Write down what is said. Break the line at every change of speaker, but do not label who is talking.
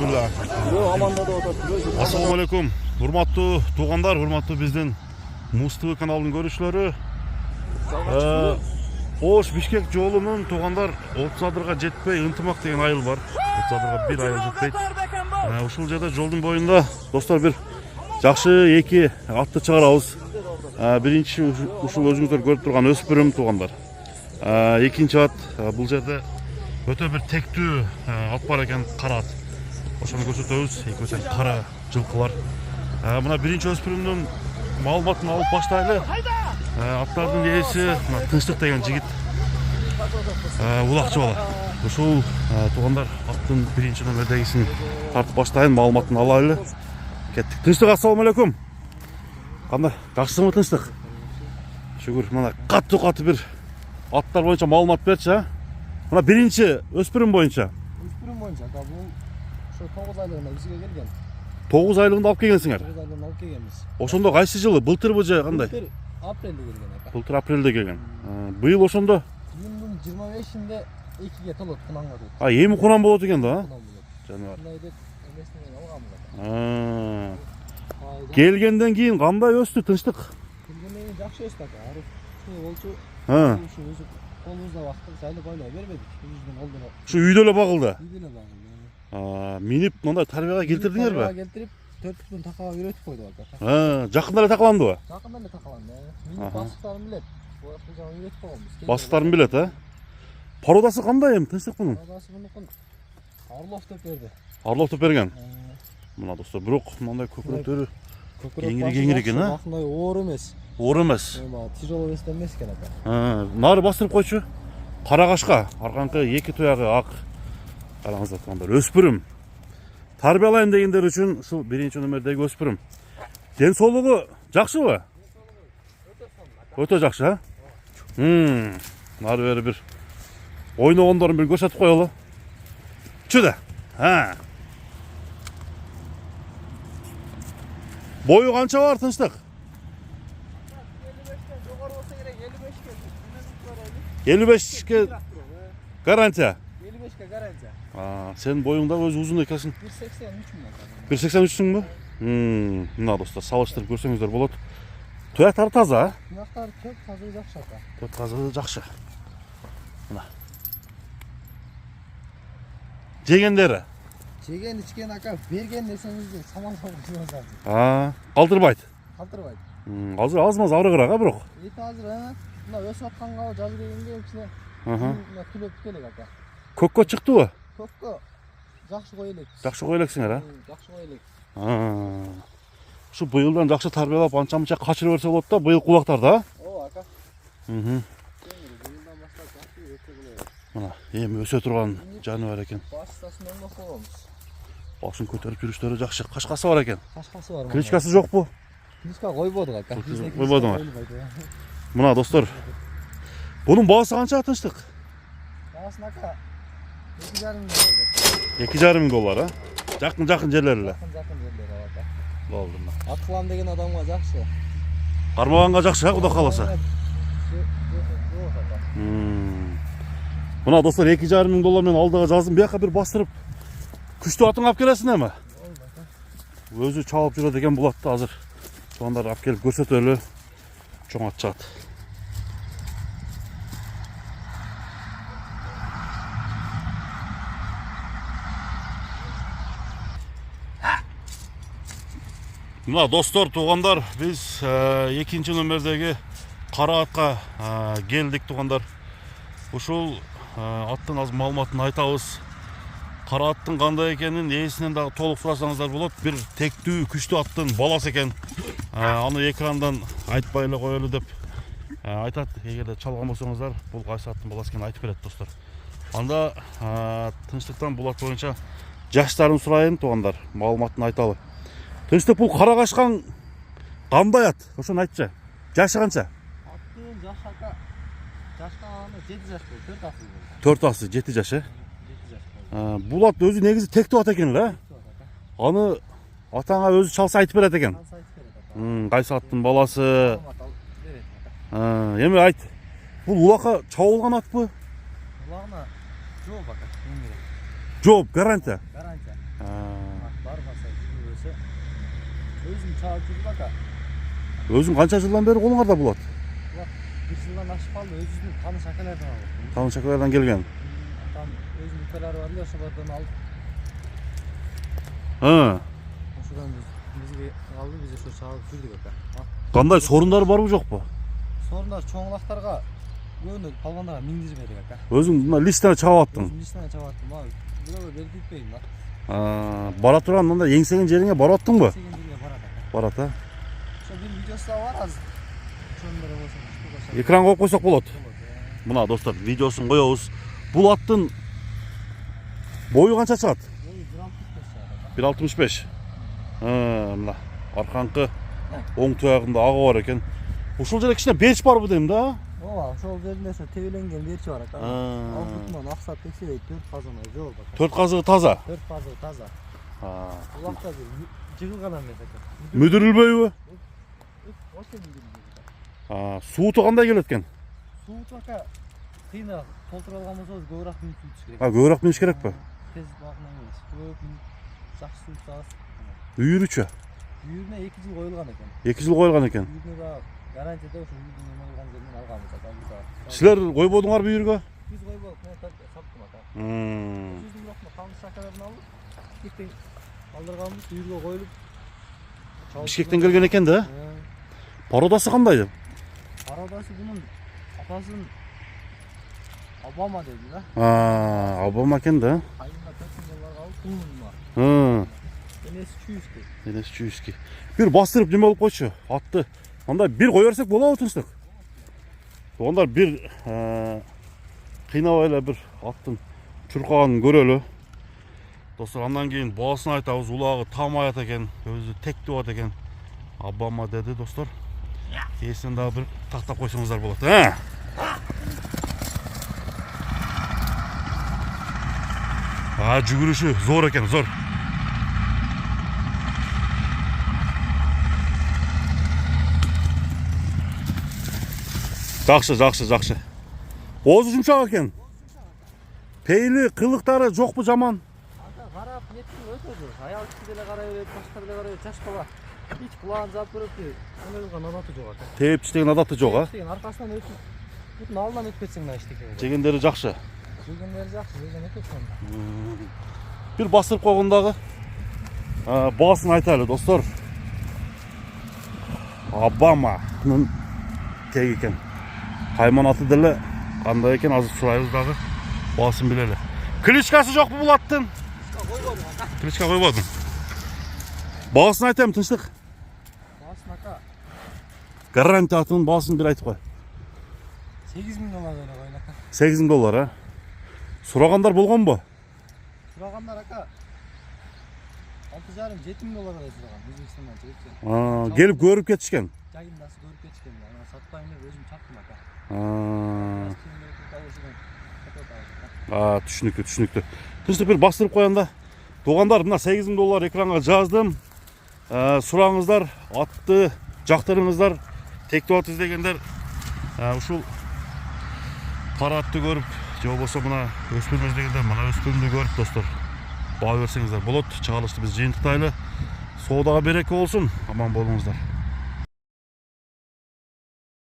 Bismillah. Assalamu alaikum. Hurmatlı tuğanlar, hurmatlı bizden Mustafa kanalının görüşleri. Oş Bişkek жолунун туғандар 30 адырға жетпей ынтымақ деген айыл бар. 30 адырға bir айыл жетпейді. Ушул жерде жолдун боюнда достор бир жакшы эки атты чыгарабыз. Биринчи ушул өзүңүздөр көрүп турган өспүрүм туғандар. Экинчи ат бул жерде өтө бир тектүү ат бар экен, кара ат. Ошону көрсөтөбүз. Экөөсүн кара жылкылар. Мына биринчи өспүрүмдүн маалыматын алып баштайлы. Аттардын ээси Тынчтык деген жигит улакчы бала. Ушул туугандар аттын биринчи номердегисин тартып баштайын, маалыматын алайлы. Кеттик. Тынчтык, ассаламу алейкум. Кандай, жакшысыңбы Тынчтык? Шүгүр. Мына катты бир аттар боюнча маалымат берчи. Мына биринчи өспүрүм боюнча.
Өспүрүм боюнча бул ошо 9 айлыгында бизге келген.
9 айлыгында алып келгенсиңер.
9 айлыгында алып келгенбиз.
Ошондо кайсы жылы? Былтырбы же кандай?
Апрелде келген ака.
Былтыр апрелде келген. Быйыл ошондо?
Июндун 25-inde 2ге толот, кунанга толот.
Эми кунан болот экен да? Жаныбар.
Мындай деп эмесинен алгам да.
Келгенден кийин кандай өстү Тынчтык?
Келгенден кийин жакшы өстү ака. Ушул болчу. Ушу өзү колубузда бактык, жайлы байлай бербедик. Өзүбүздүн колдон.
Ушу үйдө эле багылды.
Үйдө эле багылды.
Минип мындай тарбияга келтирдиңерби?
Тарбияга келтирип, 4 такаага үйрөтүп койдук ака.
Жакында эле такаландыбы?
Жакында эле такаланды. Минип басыктарын билет. Ушул жагы үйрөтүп койгонбуз.
Басыктарын билет, Породасы кандай эми Тынчтык мунун?
Породасы мунукун Орлов деп берди.
Орлов деп берген. Мына достор, бирок мындай көкүрөктөрү кеңири экен,
Мындай оор эмес.
Оор эмес.
Тяжело вестен эмес экен ака.
Нары бастырып койчу. Кара кашка, арканкы эки туягы ак. Караңыздар тугандар, өспүрүм. Тарбиялайын дегендер үчүн ушул биринчи номердеги өспүрүм. Ден соолугу жакшыбы? Өтө жакшы, Нары бери бир ойногондорун бир көрсөтүп коелу. Чүдө. Бою канча бар Тынчтык?
55'ten жогору болсо керек, 55ке.
55ке гарантия.
55ке гарантия.
Сен боюңда өзү узун экенсиң.
183
183-сүңбү? Мына достор, салыштырып көрсөңүздөр болот. Туяктары таза,
Туяктары көп, тазы жакшы ака.
Көп тазы жакшы. Мына. Жегендери?
Жеген ичкен ака, берген нерсеңизди самалдап жүрөсүз.
Калтырбайт.
Калтырбайт.
Азыр аз-маз арыгыраак, бирок.
Эти азыр, мына өсүп атканга жаз келгенге кичине мына түлөп келек ака.
Көккө чыктыбы?
Көккө жакшы кой элек.
Жакшы кой элексиңер,
Жакшы кой элек.
Ушу быйылдан жакшы тарбиялап анча-мынча качырып берсе болот да, быйыл кубактар да.
Ооба ака.
Мына эми өсө турган жаныбар экен.
Басытасын оңдоп койгонбуз.
Башын көтөрүп жүрүштөрү жакшы. Кашкасы бар экен.
Кашкасы бар.
Кличкасы жокпу?
Кличка койбодук ака.
Койбодуңар. Мына достор. Бунун баасы канча Тынчтык?
Баасын ака 2,5
$2,5 миң, Жакын жерлер эле.
Жакын жерлер ака.
Болду мына.
Ат кылам деген адамга жакшы.
Кармаганга жакшы, Кудай кааласа. Мына достор, $2,5 миң менен алдыга жаздым. Бияка бир бастырып күчтүү атың алып келесиң эми. Өзү чабып жүрөт экен бул атты азыр. Тугандар алып келип көрсөтөлү. Чоң ат чыгат. Мына достор, тугандар, биз экинчи номердеги кара атка келдик тугандар. Ушул аттын аз маалыматын айтабыз. Кара аттын кандай экенин ээсинен дагы толук сурасаңыздар болот. Бир тектүү, күчтүү аттын баласы экен. Аны экрандан айтпай эле коелу деп айтат. Эгерде чалган болсоңуздар, бул кайсы аттын баласы экенин айтып берет достор. Анда Тынчтыктан бул ат боюнча жаштарын сурайын тугандар, маалыматын айталы. Тынчтык, бул кара кашкан кандай ат? Ошону айтчы. Жашы канча?
Аттын жашы ака. Жашканы 7 жаш болду,
4 асы 7 жаш. Бул ат өзү негизи тектүү ат экен эле. Аны атаңа өзү чалса айтып берет экен. Кайсы аттын баласы? Эми айт. Бул улакка чабылган атпы?
Улакына жооп ака.
Жооп, гарантия.
Гарантия. Burası. Özüm çağırtıcı baka.
Özün kança жылдан beri kolуңарда болот?
Bak bir жылдан ашып қалды. Өзүнүн каны шакалардан алып.
Tanışaklardan gelgen.
Там өзүнүн ителери бар эле ошолордон алып.
Ha.
Ошодан бизге алды, биз ошо чагып жүрдүк ака.
Кандай sorunları var mı yok mu?
Сорундар чоңлактарга көбүнө палвандарга миндирбедик ака.
Özün mына листene чабып аттың.
Өзүм личный чабып аттым. Бирөө белгитпейм да.
Бара турган мында еңсеген жериңе барып аттың ба?
Сеген жерге барат ака.
Барат, а?
Ошо бир видеосу да бар азыр. Ошондор болсо кошо.
Экран коюп койсок болот. Мына достор, видеосун коебуз. Бул аттын бою канча чыгат?
Ой, 1.65
1.65. Мына арканкы оң туягында агы бар экен. Ушул жерде кичине берч барбы дейм да?
Ооба, ошол жеринде ошо тебеленген берчи бар ака. Ал бутунан аксап текшерейт, 4 казына жол бар.
4 казыгы таза.
4 казы таза. Улакта бир жыгылган эмес ака.
Мүдүрүлбөйбү?
Ошо мүдүрүлбөйт.
Сууту кандай келет экен?
Суут ака кыйна толтура алган болсо көбүрөөк минут күтүш керек.
Көбүрөөк миниш керекпи?
Тез убагынан эмес. Көбүрөөк минут жакшы сууп чыгасыз.
Үйүрүчү.
Үйүрүнө 2 жыл коюлган экен.
2 жыл койгон экен.
Үйүрүнө да гарантияда ошо үйүрдүн эме кылган жеринен алганбыз ака.
Силер койбодуңарбы үйүргө?
Биз койбодук, мен саттым ака. Өзүм бирок калдык шакаларын алып, Бишкектен алдырганбыз, үйүргө коюлуп.
Бишкектен келген экен да? Породасы кандай?
Породасы бунун атасын Обама деди да.
Обама экен да?
Айында $4.000 алып, бунунма. Энеси чүйүскү.
Энеси чүйүскү. Бир бастырып неме болуп койчу, атты. Анда бир кое берсек болобу тынчтык? Ондар бир кыйнабай эле бир аттын чуркаганын көрөлү. Достор, андан кийин баасын айтабыз, улагы тамаят экен, өзү тектеп ат экен. Обама деди достор. Кесин дагы бир тактап койсоңуздар болот, жүгүрүшү зор экен, зор. Жакшы. Оозу жумшак экен. Пейли, кылыктары жокпу жаман?
Карап неттин өтө жок. Аял киши деле карай берет, башкалар деле карай берет, жаш бала. Hiç kulağını zap verip ki, önümüzden adatı yok aka.
Teyip çiçeğin adatı yok ha?
Teyip arkasından ötüp, bütün aldan ötüp etsin ben işte.
Çegenleri jakşı.
Çegenleri jakşı, öyle ötüp etsin.
Bir basırıp koygundağı bağısını aytaylı dostlar. Obama'nın tegi eken. Hayman atı dili kanday eken, azı surayız dağı bağısını bileli. Klitschkası yok mu bu attın? Klitschka koymadın. Bağısını aytayım tınçlık.
Bağısını aka.
Garanti atının bağısını bir aytıp koy.
$8.000 öyle koyun aka.
$8.000 ha. Suragandar bolgon bu?
Suraganlar aka. $6.5-7.000 öyle suragan. Özbekistan'dan çekip.
Gelip görüp ketişken.
Cagin nasıl görüp geçken yani. Satmayın diye özüm çarptım aka.
Түшүнүктүү. Тынчтык бир бастырып коёнда. Тугандар, мына $8.000 экранга жаздым. Сураңыздар, атты жактырыңыздар, тектеп ат издегендер. Ушул кара атты көрүп, же болбосо мына өспүрүм издегендер, мына өспүрүмдү көрүп достор, баа берсеңиздер болот. Чыгарылышты биз жыйынтыктайлы. Соодага береке болсун. Аман болуңуздар.